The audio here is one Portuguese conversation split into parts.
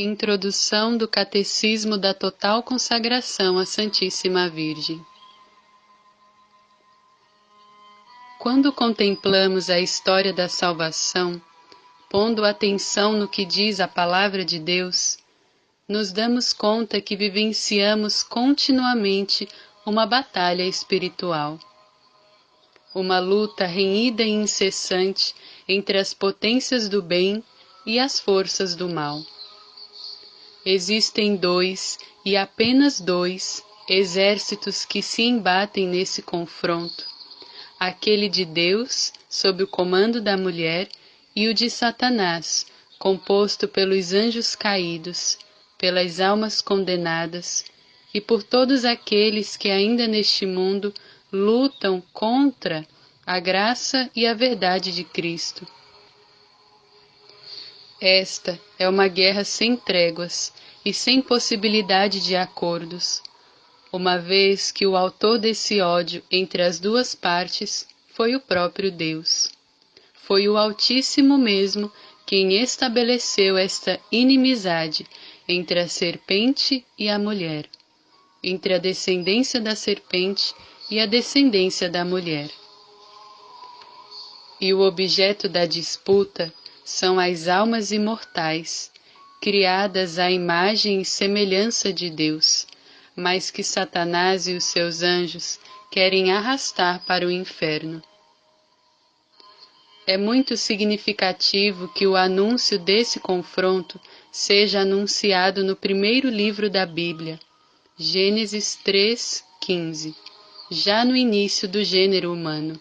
Introdução do Catecismo da Total Consagração à Santíssima Virgem. Quando contemplamos a história da salvação, pondo atenção no que diz a Palavra de Deus, nos damos conta que vivenciamos continuamente uma batalha espiritual. Uma luta renhida e incessante entre as potências do bem e as forças do mal. Existem dois, e apenas dois, exércitos que se embatem nesse confronto: aquele de Deus, sob o comando da mulher, e o de Satanás, composto pelos anjos caídos, pelas almas condenadas, e por todos aqueles que ainda neste mundo lutam contra a graça e a verdade de Cristo. Esta é uma guerra sem tréguas e sem possibilidade de acordos, uma vez que o autor desse ódio entre as duas partes foi o próprio Deus. Foi o Altíssimo mesmo quem estabeleceu esta inimizade entre a serpente e a mulher, entre a descendência da serpente e a descendência da mulher. E o objeto da disputa são as almas imortais, criadas à imagem e semelhança de Deus, mas que Satanás e os seus anjos querem arrastar para o inferno. É muito significativo que o anúncio desse confronto seja anunciado no primeiro livro da Bíblia, Gênesis 3:15, já no início do gênero humano,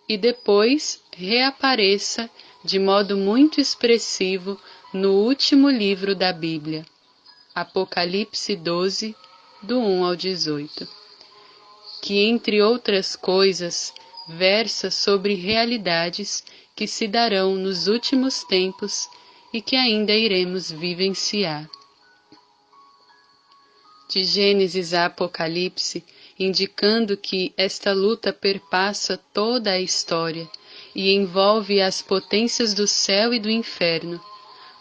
e depois reapareça de modo muito expressivo no último livro da Bíblia, Apocalipse 12, do 1 ao 18, que, entre outras coisas, versa sobre realidades que se darão nos últimos tempos e que ainda iremos vivenciar. De Gênesis a Apocalipse, indicando que esta luta perpassa toda a história e envolve as potências do céu e do inferno,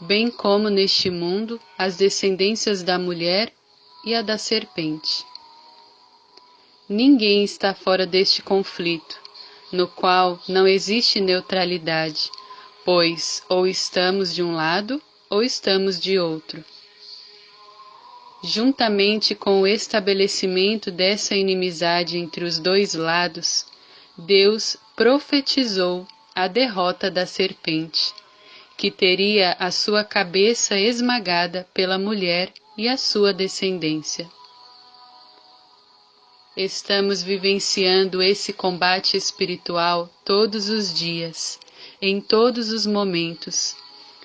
bem como neste mundo as descendências da mulher e a da serpente. Ninguém está fora deste conflito, no qual não existe neutralidade, pois ou estamos de um lado ou estamos de outro. Juntamente com o estabelecimento dessa inimizade entre os dois lados, Deus profetizou a derrota da serpente, que teria a sua cabeça esmagada pela mulher e a sua descendência. Estamos vivenciando esse combate espiritual todos os dias, em todos os momentos,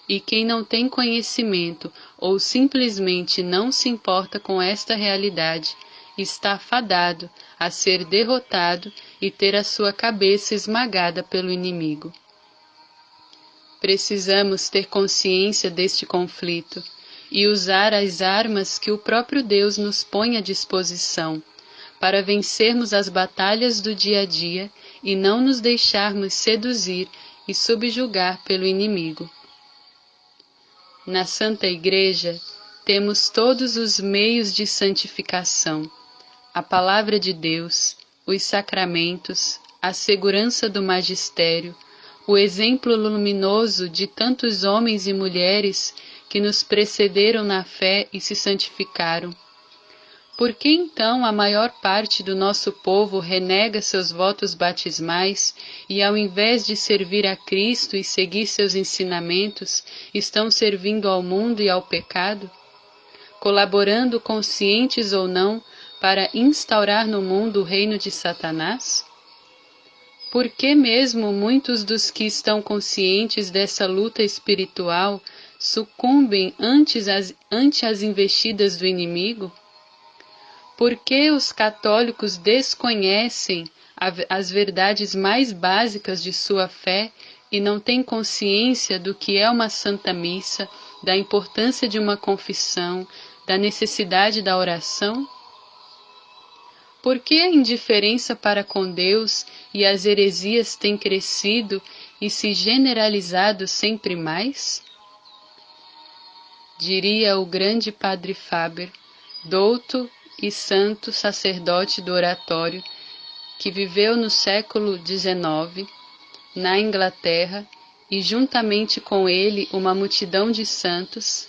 e quem não tem conhecimento ou simplesmente não se importa com esta realidade está fadado a ser derrotado e ter a sua cabeça esmagada pelo inimigo. Precisamos ter consciência deste conflito e usar as armas que o próprio Deus nos põe à disposição para vencermos as batalhas do dia a dia e não nos deixarmos seduzir e subjugar pelo inimigo. Na Santa Igreja temos todos os meios de santificação: a Palavra de Deus, os sacramentos, a segurança do magistério, o exemplo luminoso de tantos homens e mulheres que nos precederam na fé e se santificaram. Por que então a maior parte do nosso povo renega seus votos batismais e, ao invés de servir a Cristo e seguir seus ensinamentos, estão servindo ao mundo e ao pecado, colaborando, conscientes ou não, para instaurar no mundo o reino de Satanás? Por que mesmo muitos dos que estão conscientes dessa luta espiritual sucumbem ante as investidas do inimigo? Por que os católicos desconhecem as verdades mais básicas de sua fé e não têm consciência do que é uma Santa Missa, da importância de uma confissão, da necessidade da oração? Por que a indiferença para com Deus e as heresias têm crescido e se generalizado sempre mais? diria o grande Padre Faber, douto e santo sacerdote do oratório, que viveu no século XIX, na Inglaterra, e juntamente com ele uma multidão de santos,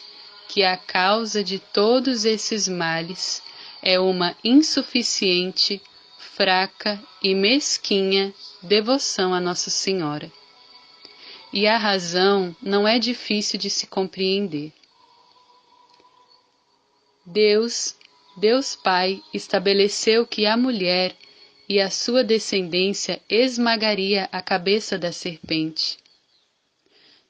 que a causa de todos esses males é uma insuficiente, fraca e mesquinha devoção a Nossa Senhora. E a razão não é difícil de se compreender. Deus Pai estabeleceu que a mulher e a sua descendência esmagaria a cabeça da serpente.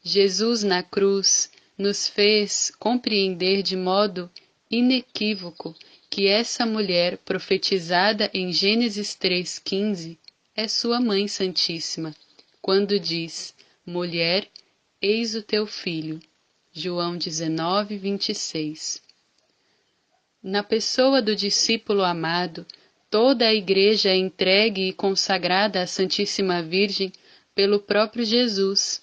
Jesus na cruz nos fez compreender de modo inequívoco que essa mulher profetizada em Gênesis 3,15 é sua Mãe Santíssima, quando diz: mulher, eis o teu filho. João 19:26. Na pessoa do discípulo amado, toda a Igreja é entregue e consagrada à Santíssima Virgem pelo próprio Jesus,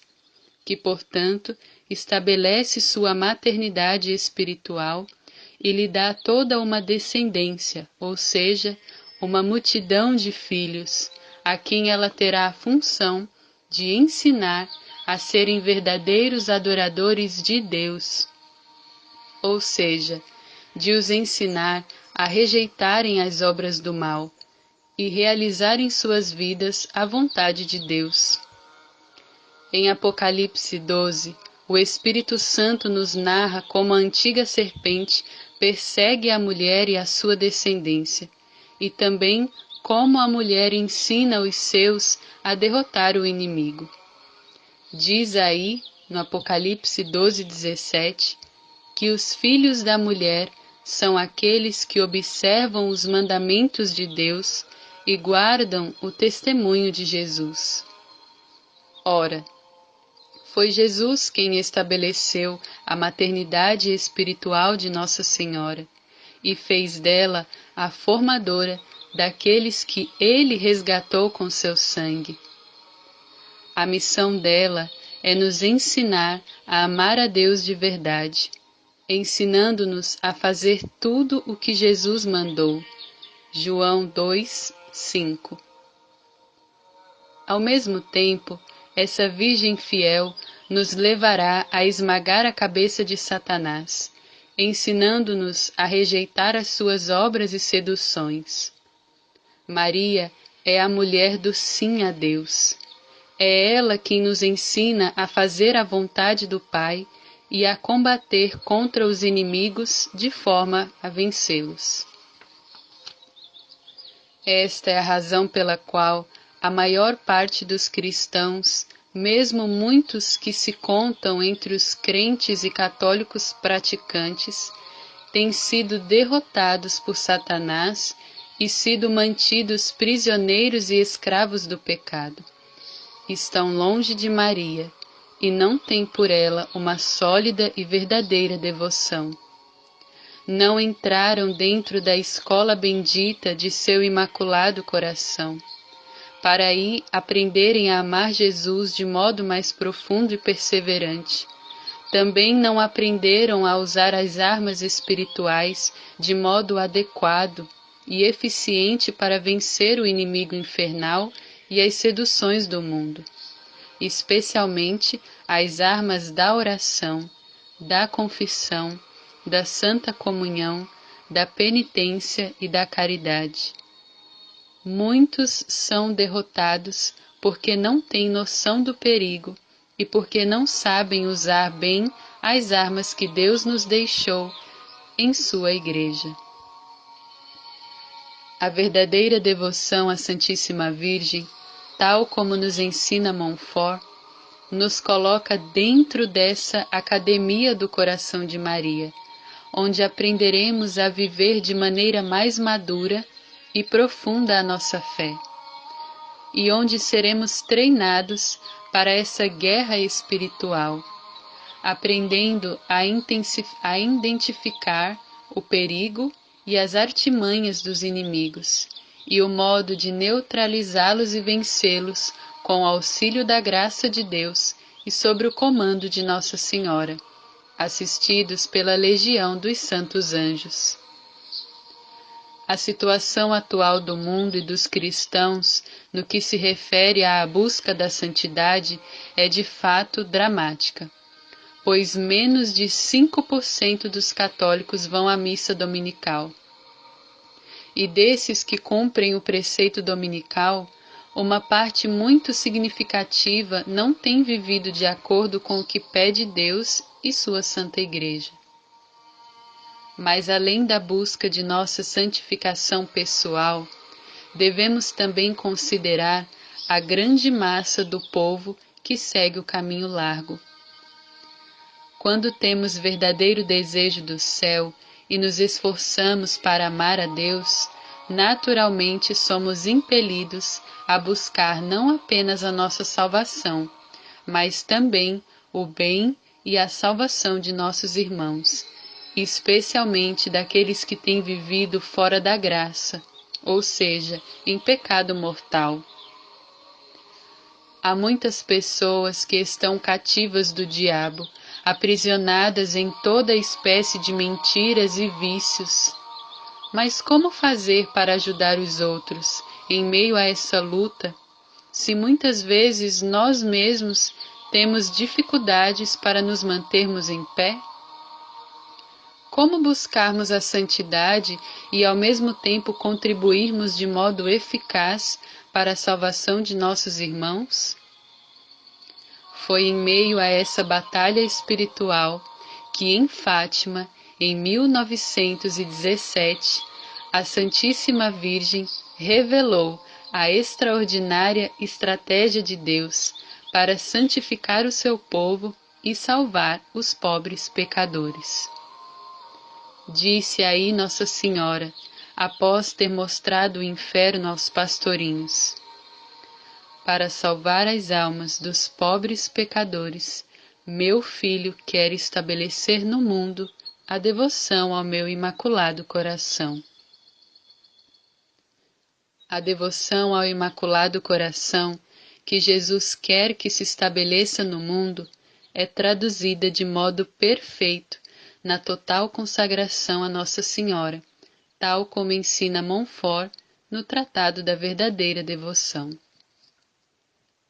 que, portanto, estabelece sua maternidade espiritual e lhe dá toda uma descendência, ou seja, uma multidão de filhos, a quem ela terá a função de ensinar a serem verdadeiros adoradores de Deus, ou seja, de os ensinar a rejeitarem as obras do mal e realizarem suas vidas à vontade de Deus. Em Apocalipse 12, o Espírito Santo nos narra como a antiga serpente persegue a mulher e a sua descendência, e também como a mulher ensina os seus a derrotar o inimigo. Diz aí, no Apocalipse 12:17, que os filhos da mulher são aqueles que observam os mandamentos de Deus e guardam o testemunho de Jesus. Ora, foi Jesus quem estabeleceu a maternidade espiritual de Nossa Senhora e fez dela a formadora daqueles que Ele resgatou com seu sangue. A missão dela é nos ensinar a amar a Deus de verdade, ensinando-nos a fazer tudo o que Jesus mandou. João 2:5. Ao mesmo tempo, essa Virgem fiel nos levará a esmagar a cabeça de Satanás, ensinando-nos a rejeitar as suas obras e seduções. Maria é a mulher do sim a Deus. É ela quem nos ensina a fazer a vontade do Pai e a combater contra os inimigos de forma a vencê-los. Esta é a razão pela qual a maior parte dos cristãos, mesmo muitos que se contam entre os crentes e católicos praticantes, têm sido derrotados por Satanás e sido mantidos prisioneiros e escravos do pecado. Estão longe de Maria e não têm por ela uma sólida e verdadeira devoção. Não entraram dentro da escola bendita de seu imaculado coração, para aí aprenderem a amar Jesus de modo mais profundo e perseverante. Também não aprenderam a usar as armas espirituais de modo adequado e eficiente para vencer o inimigo infernal e as seduções do mundo, especialmente as armas da oração, da confissão, da santa comunhão, da penitência e da caridade. Muitos são derrotados porque não têm noção do perigo e porque não sabem usar bem as armas que Deus nos deixou em sua Igreja. A verdadeira devoção à Santíssima Virgem, tal como nos ensina Montfort, nos coloca dentro dessa Academia do Coração de Maria, onde aprenderemos a viver de maneira mais madura e profunda a nossa fé, e onde seremos treinados para essa guerra espiritual, aprendendo a identificar o perigo e as artimanhas dos inimigos, e o modo de neutralizá-los e vencê-los com o auxílio da graça de Deus e sob o comando de Nossa Senhora, assistidos pela legião dos santos anjos. A situação atual do mundo e dos cristãos, no que se refere à busca da santidade, é de fato dramática, pois menos de 5% dos católicos vão à missa dominical. E desses que cumprem o preceito dominical, uma parte muito significativa não tem vivido de acordo com o que pede Deus e sua Santa Igreja. Mas além da busca de nossa santificação pessoal, devemos também considerar a grande massa do povo que segue o caminho largo. Quando temos verdadeiro desejo do céu e nos esforçamos para amar a Deus, naturalmente somos impelidos a buscar não apenas a nossa salvação, mas também o bem e a salvação de nossos irmãos, especialmente daqueles que têm vivido fora da graça, ou seja, em pecado mortal. Há muitas pessoas que estão cativas do diabo, aprisionadas em toda espécie de mentiras e vícios. Mas como fazer para ajudar os outros em meio a essa luta, se muitas vezes nós mesmos temos dificuldades para nos mantermos em pé? Como buscarmos a santidade e ao mesmo tempo contribuirmos de modo eficaz para a salvação de nossos irmãos? Foi em meio a essa batalha espiritual que em Fátima, em 1917, a Santíssima Virgem revelou a extraordinária estratégia de Deus para santificar o seu povo e salvar os pobres pecadores. Disse aí Nossa Senhora, após ter mostrado o inferno aos pastorinhos: para salvar as almas dos pobres pecadores, meu Filho quer estabelecer no mundo a devoção ao meu Imaculado Coração. A devoção ao Imaculado Coração, que Jesus quer que se estabeleça no mundo, é traduzida de modo perfeito na total consagração a Nossa Senhora, tal como ensina Montfort no Tratado da Verdadeira Devoção.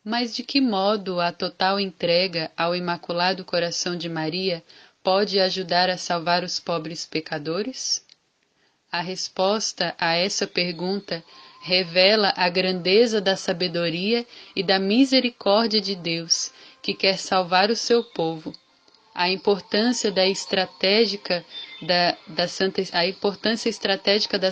Mas de que modo a total entrega ao Imaculado Coração de Maria pode ajudar a salvar os pobres pecadores? A resposta a essa pergunta revela a grandeza da sabedoria e da misericórdia de Deus, que quer salvar o seu povo, a importância estratégica da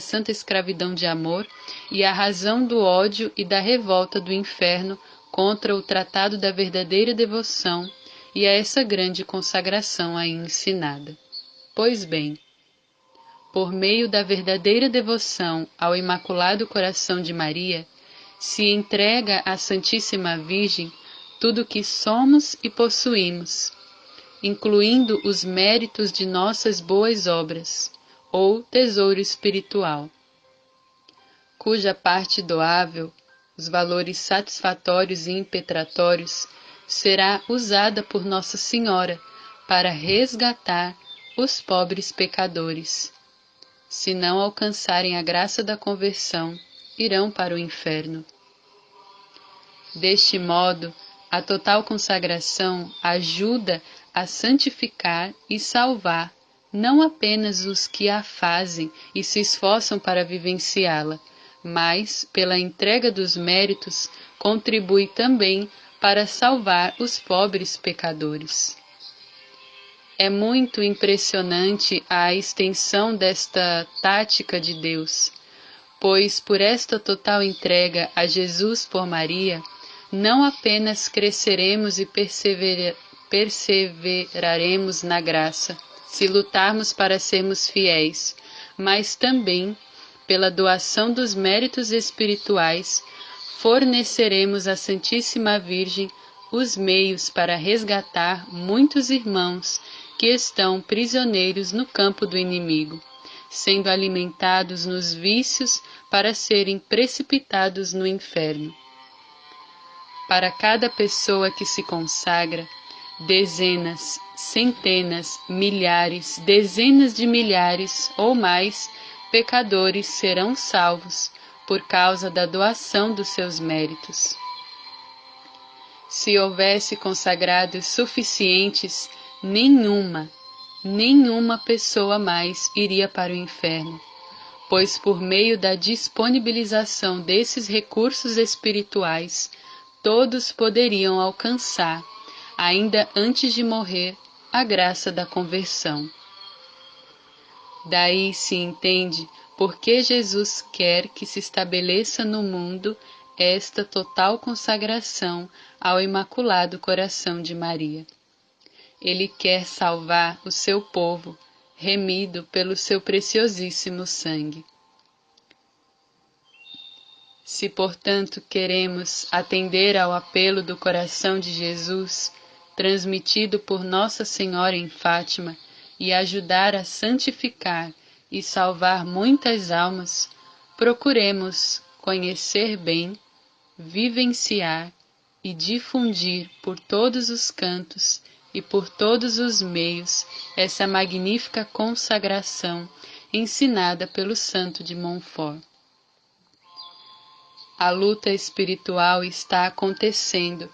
santa escravidão de amor e a razão do ódio e da revolta do inferno contra o tratado da verdadeira devoção e a essa grande consagração aí ensinada. Pois bem, por meio da verdadeira devoção ao Imaculado Coração de Maria, se entrega à Santíssima Virgem tudo o que somos e possuímos, incluindo os méritos de nossas boas obras, ou tesouro espiritual, cuja parte doável, os valores satisfatórios e impetratórios, será usada por Nossa Senhora para resgatar os pobres pecadores. Se não alcançarem a graça da conversão, irão para o inferno. Deste modo, a total consagração ajuda a santificar e salvar não apenas os que a fazem e se esforçam para vivenciá-la, mas, pela entrega dos méritos, contribui também para salvar os pobres pecadores. É muito impressionante a extensão desta tática de Deus, pois por esta total entrega a Jesus por Maria, não apenas cresceremos e perseveraremos na graça, se lutarmos para sermos fiéis, mas também, pela doação dos méritos espirituais, forneceremos à Santíssima Virgem os meios para resgatar muitos irmãos que estão prisioneiros no campo do inimigo, sendo alimentados nos vícios para serem precipitados no inferno. Para cada pessoa que se consagra, dezenas, centenas, milhares, dezenas de milhares ou mais pecadores serão salvos por causa da doação dos seus méritos. Se houvesse consagrados suficientes, nenhuma pessoa mais iria para o inferno, pois por meio da disponibilização desses recursos espirituais, todos poderiam alcançar, ainda antes de morrer, a graça da conversão. Daí se entende por que Jesus quer que se estabeleça no mundo esta total consagração ao Imaculado Coração de Maria. Ele quer salvar o seu povo, remido pelo seu preciosíssimo sangue. Se, portanto, queremos atender ao apelo do coração de Jesus, transmitido por Nossa Senhora em Fátima, e ajudar a santificar e salvar muitas almas, procuremos conhecer bem, vivenciar e difundir por todos os cantos e por todos os meios essa magnífica consagração ensinada pelo Santo de Montfort. A luta espiritual está acontecendo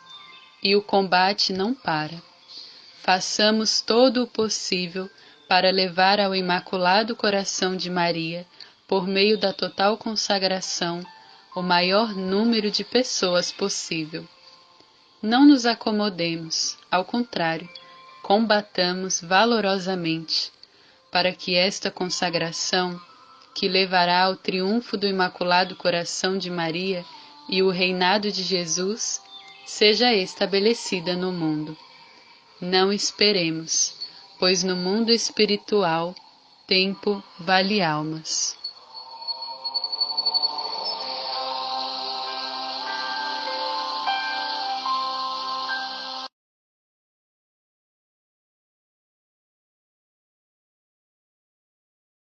e o combate não para. Façamos todo o possível para levar ao Imaculado Coração de Maria, por meio da total consagração, o maior número de pessoas possível. Não nos acomodemos, ao contrário, combatamos valorosamente, para que esta consagração, que levará ao triunfo do Imaculado Coração de Maria e o reinado de Jesus, seja estabelecida no mundo. Não esperemos, pois no mundo espiritual, tempo vale almas.